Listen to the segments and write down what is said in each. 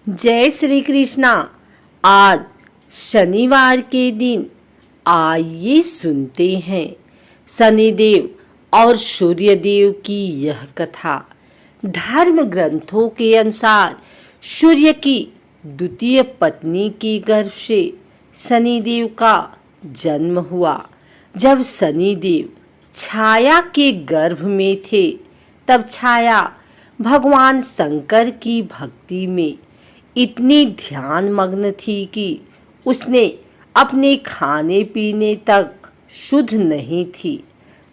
जय श्री कृष्णा। आज शनिवार के दिन आइए सुनते हैं शनिदेव और सूर्यदेव की यह कथा। धर्म ग्रंथों के अनुसार सूर्य की द्वितीय पत्नी के गर्भ से शनिदेव का जन्म हुआ। जब शनिदेव छाया के गर्भ में थे तब छाया भगवान शंकर की भक्ति में इतनी ध्यान मग्न थी कि उसने अपने खाने पीने तक शुद्ध नहीं थी,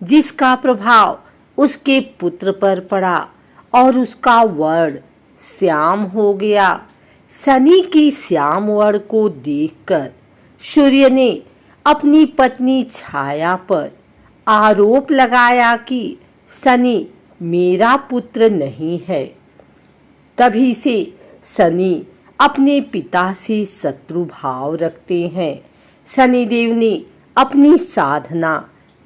जिसका प्रभाव उसके पुत्र पर पड़ा और उसका वर्ण श्याम हो गया। शनि की श्याम वर्ण को देखकर सूर्य ने अपनी पत्नी छाया पर आरोप लगाया कि शनि मेरा पुत्र नहीं है। तभी से शनि अपने पिता से शत्रु भाव रखते हैं। शनिदेव ने अपनी साधना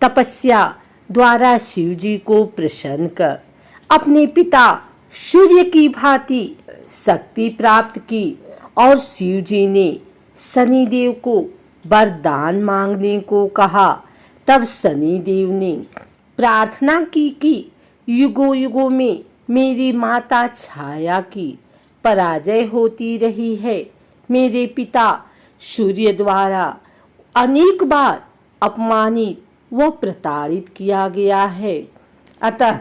तपस्या द्वारा शिव जी को प्रसन्न कर अपने पिता सूर्य की भांति शक्ति प्राप्त की और शिव जी ने शनिदेव को वरदान मांगने को कहा। तब शनिदेव ने प्रार्थना की कि युगों युगों में मेरी माता छाया की पराजय होती रही है। मेरे पिता सूर्य द्वारा अनेक बार अपमानित व प्रताड़ित किया गया है। अतः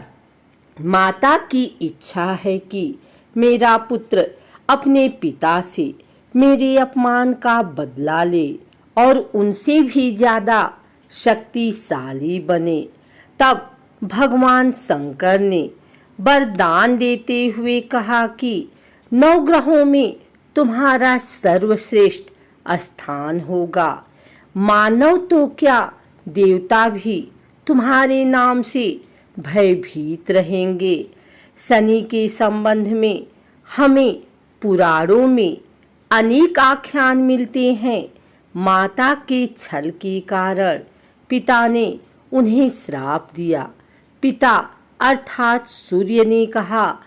माता की इच्छा है कि मेरा पुत्र अपने पिता से मेरे अपमान का बदला ले और उनसे भी ज्यादा शक्तिशाली बने। तब भगवान शंकर ने वरदान देते हुए कहा कि 9 ग्रहों में तुम्हारा सर्वश्रेष्ठ स्थान होगा। मानव तो क्या, देवता भी तुम्हारे नाम से भयभीत रहेंगे। शनि के संबंध में हमें पुराणों में अनेक आख्यान मिलते हैं। माता के छल के कारण पिता ने उन्हें श्राप दिया। पिता अर्थात सूर्य ने कहा,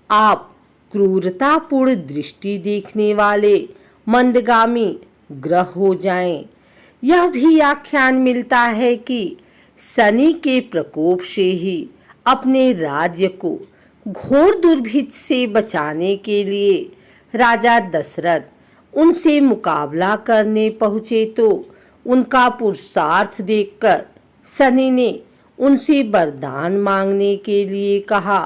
आप क्रूरतापूर्ण दृष्टि देखने वाले मंदगामी ग्रह हो जाएं। यह भी आख्यान मिलता है कि शनि के प्रकोप से ही अपने राज्य को घोर दुर्भिक्ष से बचाने के लिए राजा दशरथ उनसे मुकाबला करने पहुंचे तो उनका पुरुषार्थ देखकर शनि ने उनसे वरदान मांगने के लिए कहा।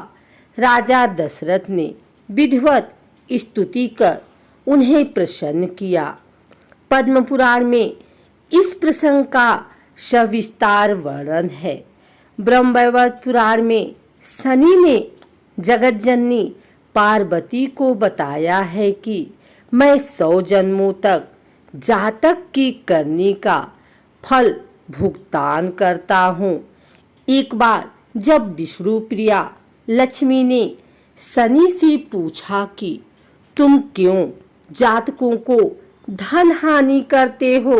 राजा दशरथ ने विधिवत स्तुति कर उन्हें प्रसन्न किया। पद्म पुराण में इस प्रसंग का सविस्तार वर्णन है। ब्रह्मवैवर्त पुराण में शनि ने जगतजननी पार्वती को बताया है कि मैं 100 जन्मों तक जातक की करनी का फल भुगतान करता हूँ। एक बार जब विष्णु प्रिया लक्ष्मी ने शनि से पूछा कि तुम क्यों जातकों को धन हानि करते हो,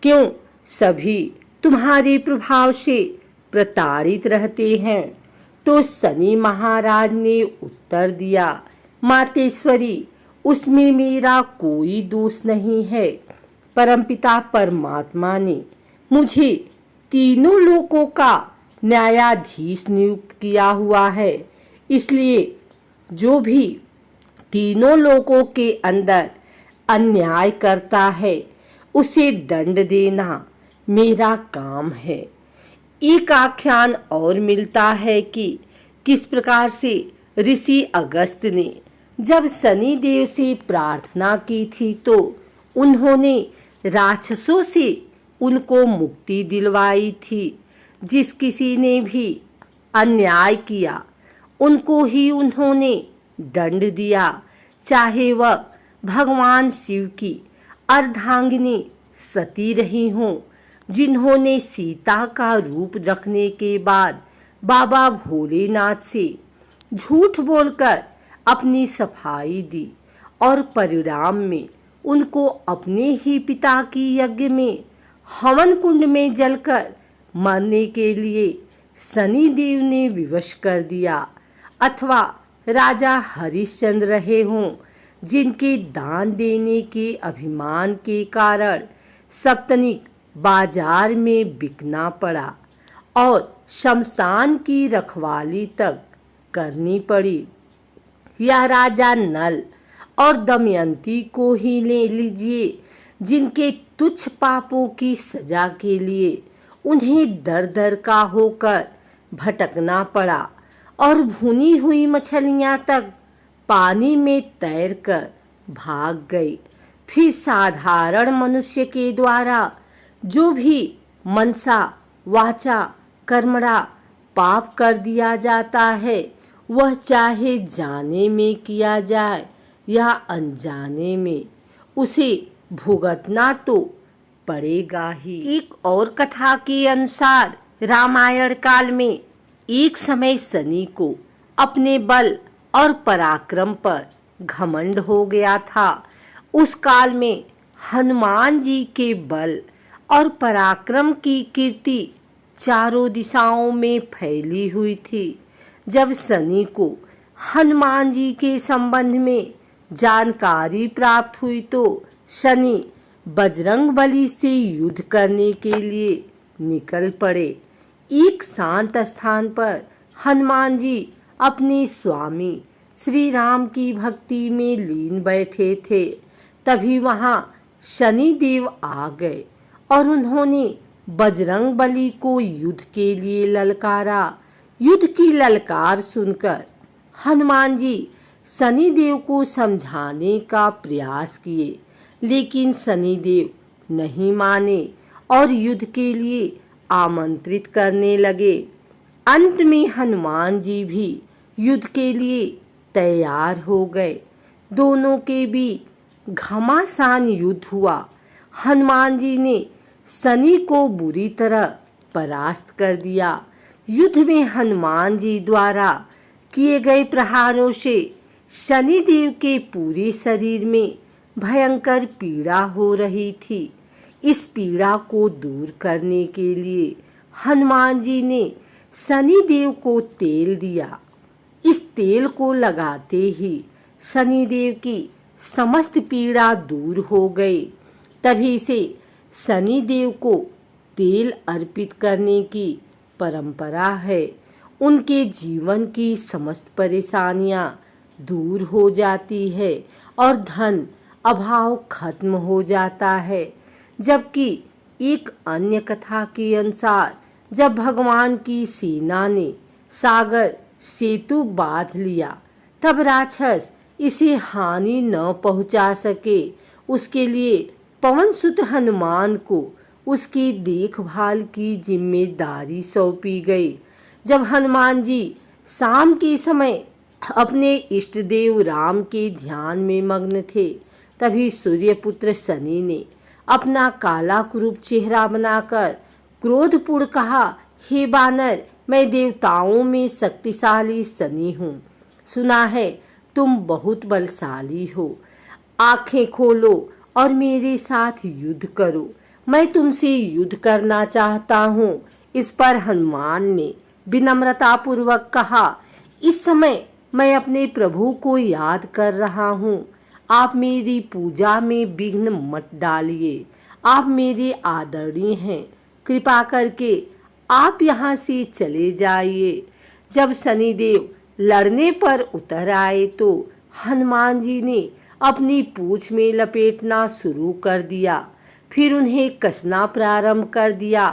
क्यों सभी तुम्हारे प्रभाव से प्रताड़ित रहते हैं, तो शनि महाराज ने उत्तर दिया, मातेश्वरी, उसमें मेरा कोई दोष नहीं है। परमपिता परमात्मा ने मुझे तीनों लोकों का न्यायाधीश नियुक्त किया हुआ है, इसलिए जो भी तीनों लोकों के अंदर अन्याय करता है उसे दंड देना मेरा काम है। एक आख्यान और मिलता है कि किस प्रकार से ऋषि अगस्त ने जब शनि देव से प्रार्थना की थी तो उन्होंने राक्षसों से उनको मुक्ति दिलवाई थी। जिस किसी ने भी अन्याय किया उनको ही उन्होंने दंड दिया, चाहे वह भगवान शिव की अर्धांगिनी सती रही हों, जिन्होंने सीता का रूप रखने के बाद बाबा भोलेनाथ से झूठ बोलकर अपनी सफाई दी और परिणाम में उनको अपने ही पिता की यज्ञ में हवन कुंड में जलकर मरने के लिए शनि देव ने विवश कर दिया। अथवा राजा हरिश्चंद्र रहे हों, जिनके दान देने के अभिमान के कारण सप्तनिक बाजार में बिकना पड़ा और शमशान की रखवाली तक करनी पड़ी। यह राजा नल और दमयंती को ही ले लीजिए, जिनके तुच्छ पापों की सजा के लिए उन्हें दर दर का होकर भटकना पड़ा और भुनी हुई मछलियां तक पानी में तैरकर भाग गई। फिर साधारण मनुष्य के द्वारा जो भी मनसा वाचा कर्मणा पाप कर दिया जाता है, वह चाहे जाने में किया जाए या अनजाने में, उसे भुगतना तो पड़ेगा ही। एक और कथा के अनुसार रामायण काल में एक समय शनि को अपने बल और पराक्रम पर घमंड हो गया था। उस काल में हनुमान जी के बल और पराक्रम की कीर्ति चारों दिशाओं में फैली हुई थी। जब शनि को हनुमान जी के संबंध में जानकारी प्राप्त हुई तो शनि बजरंगबली से युद्ध करने के लिए निकल पड़े। एक शांत स्थान पर हनुमान जी अपने स्वामी श्री राम की भक्ति में लीन बैठे थे। तभी वहां शनि देव आ गए और उन्होंने बजरंगबली को युद्ध के लिए ललकारा। युद्ध की ललकार सुनकर हनुमान जी शनि देव को समझाने का प्रयास किए, लेकिन शनि देव नहीं माने और युद्ध के लिए आमंत्रित करने लगे। अंत में हनुमान जी भी युद्ध के लिए तैयार हो गए। दोनों के बीच घमासान युद्ध हुआ। हनुमान जी ने शनि को बुरी तरह परास्त कर दिया। युद्ध में हनुमान जी द्वारा किए गए प्रहारों से शनि देव के पूरे शरीर में भयंकर पीड़ा हो रही थी। इस पीड़ा को दूर करने के लिए हनुमान जी ने शनि देव को तेल दिया। इस तेल को लगाते ही शनि देव की समस्त पीड़ा दूर हो गई। तभी से शनि देव को तेल अर्पित करने की परंपरा है। उनके जीवन की समस्त परेशानियां दूर हो जाती है और धन अभाव खत्म हो जाता है। जबकि एक अन्य कथा के अनुसार जब भगवान की सेना ने सागर सेतु बांध लिया, तब राक्षस इसे हानि न पहुंचा सके, उसके लिए पवन सुत हनुमान को उसकी देखभाल की जिम्मेदारी सौंपी गई। जब हनुमान जी शाम के समय अपने इष्ट देव राम के ध्यान में मग्न थे, तभी सूर्यपुत्र शनि ने अपना काला कुरूप चेहरा बनाकर क्रोधपूर्ण कहा, हे बानर, मैं देवताओं में शक्तिशाली शनि हूँ। सुना है तुम बहुत बलशाली हो। आंखें खोलो और मेरे साथ युद्ध करो। मैं तुमसे युद्ध करना चाहता हूँ। इस पर हनुमान ने विनम्रता पूर्वक कहा, इस समय मैं अपने प्रभु को याद कर रहा हूँ। आप मेरी पूजा में विघ्न मत डालिए। आप मेरे आदरणीय हैं। कृपा करके आप यहाँ से चले जाइए। जब शनिदेव लड़ने पर उतर आए तो हनुमान जी ने अपनी पूंछ में लपेटना शुरू कर दिया। फिर उन्हें कसना प्रारंभ कर दिया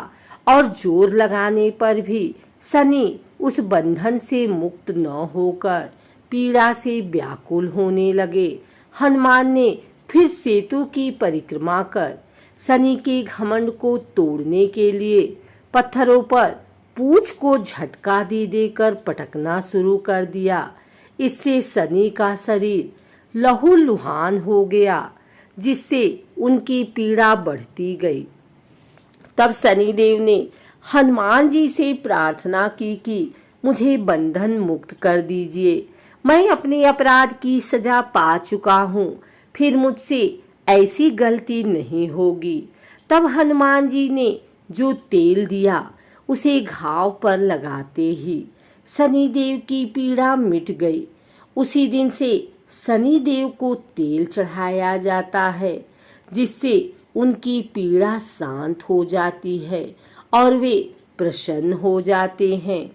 और जोर लगाने पर भी शनि उस बंधन से मुक्त न होकर पीड़ा से व्याकुल होने लगे। हनुमान ने फिर सेतु की परिक्रमा कर शनि के घमंड को तोड़ने के लिए पत्थरों पर पूंछ को झटका दे देकर पटकना शुरू कर दिया। इससे शनि का शरीर लहूलुहान हो गया, जिससे उनकी पीड़ा बढ़ती गई। तब शनिदेव ने हनुमान जी से प्रार्थना की कि मुझे बंधन मुक्त कर दीजिए। मैं अपने अपराध की सजा पा चुका हूँ, फिर मुझसे ऐसी गलती नहीं होगी। तब हनुमान जी ने जो तेल दिया उसे घाव पर लगाते ही शनिदेव की पीड़ा मिट गई। उसी दिन से शनि देव को तेल चढ़ाया जाता है, जिससे उनकी पीड़ा शांत हो जाती है और वे प्रसन्न हो जाते हैं।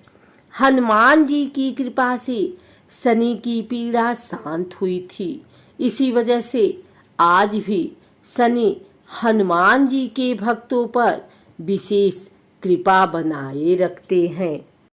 हनुमान जी की कृपा से शनि की पीड़ा शांत हुई थी। इसी वजह से आज भी शनि हनुमान जी के भक्तों पर विशेष कृपा बनाए रखते हैं।